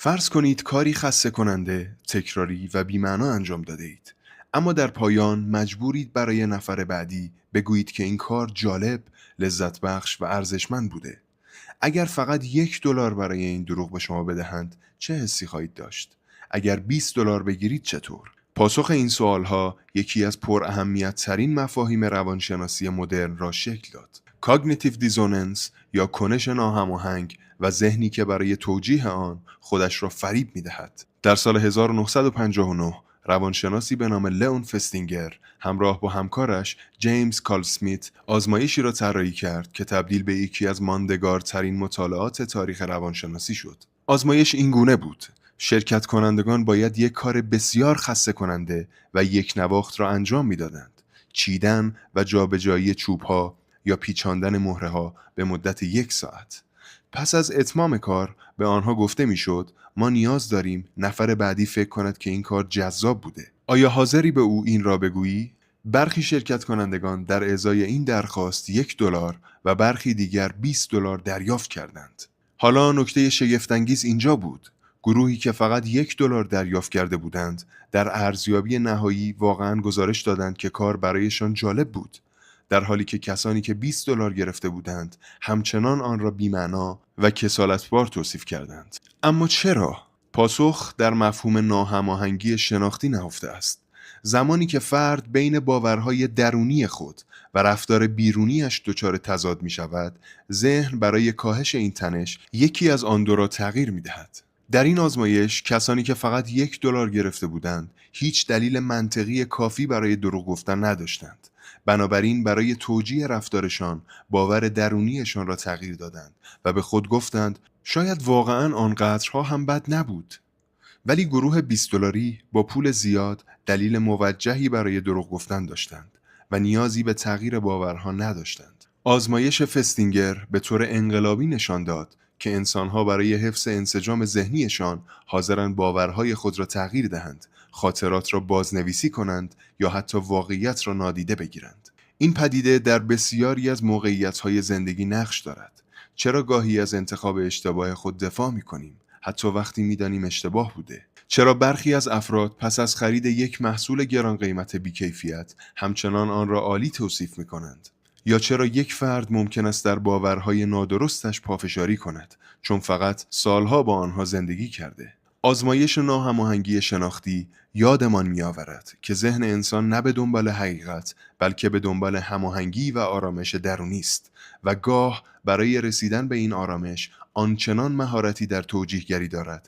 فرض کنید کاری خسته کننده، تکراری و بی‌معنا انجام داده اید. اما در پایان مجبورید برای نفر بعدی بگویید که این کار جالب، لذت بخش و ارزشمند بوده. اگر فقط $1 برای این دروغ به شما بدهند، چه حسی خواهید داشت؟ اگر $20 بگیرید چطور؟ پاسخ این سوالها یکی از پر اهمیت ترین مفاهیم روانشناسی مدرن را شکل داد. کاگنیتیو دیزوننس یا کنش ناهماهنگ و ذهنی که برای توجیه آن خودش را فریب می‌دهد. در سال 1959 روانشناسی به نام لئون فستینگر همراه با همکارش جیمز کارل اسمیت آزمایشی را طراحی کرد که تبدیل به یکی از ماندگارترین مطالعات تاریخ روانشناسی شد. آزمایش این گونه بود: شرکت کنندگان باید یک کار بسیار خسته کننده و یک نواخت را انجام می‌دادند: چیدن و جابجایی چوب‌ها یا پیچاندن مهره‌ها به مدت 1 ساعت. پس از اتمام کار به آنها گفته میشد ما نیاز داریم نفر بعدی فکر کند که این کار جذاب بوده. آیا حاضری به او این را بگویی؟ برخی شرکت کنندگان در ازای این درخواست $1 و برخی دیگر $20 دریافت کردند. حالا نکته شگفت‌انگیز اینجا بود: گروهی که فقط $1 دریافت کرده بودند در ارزیابی نهایی واقعاً گزارش دادند که کار برایشان جالب بود، در حالی که کسانی که $20 گرفته بودند همچنان آن را بی‌معنا و کسالت‌بار توصیف کردند. اما چرا؟ پاسخ در مفهوم ناهماهنگی شناختی نهفته است. زمانی که فرد بین باورهای درونی خود و رفتار بیرونیش دچار تضاد می شود، ذهن برای کاهش این تنش یکی از آن دو را تغییر می دهد. در این آزمایش کسانی که فقط $1 گرفته بودند هیچ دلیل منطقی کافی برای دروغ گفتن نداشتند. بنابراین برای توجیه رفتارشان باور درونیشان را تغییر دادند و به خود گفتند شاید واقعاً آنقدرها هم بد نبود. ولی گروه $20 با پول زیاد دلیل موجهی برای دروغ گفتن داشتند و نیازی به تغییر باورها نداشتند. آزمایش فستینگر به طور انقلابی نشان داد که انسانها برای حفظ انسجام ذهنیشان حاضرند باورهای خود را تغییر دهند، خاطرات را بازنویسی کنند یا حتی واقعیت را نادیده بگیرند. این پدیده در بسیاری از موقعیت‌های زندگی نقش دارد. چرا گاهی از انتخاب اشتباه خود دفاع می‌کنیم، حتی وقتی می‌دانیم اشتباه بوده؟ چرا برخی از افراد پس از خرید یک محصول گران قیمت بی‌کیفیت همچنان آن را عالی توصیف می‌کنند؟ یا چرا یک فرد ممکن است در باورهای نادرستش پافشاری کند چون فقط سالها با آنها زندگی کرده؟ آزمایش ناهماهنگی شناختی یادمان می‌آورد که ذهن انسان نه به دنبال حقیقت بلکه به دنبال هماهنگی و آرامش درونی است و گاه برای رسیدن به این آرامش آنچنان مهارتی در توجیهگری دارد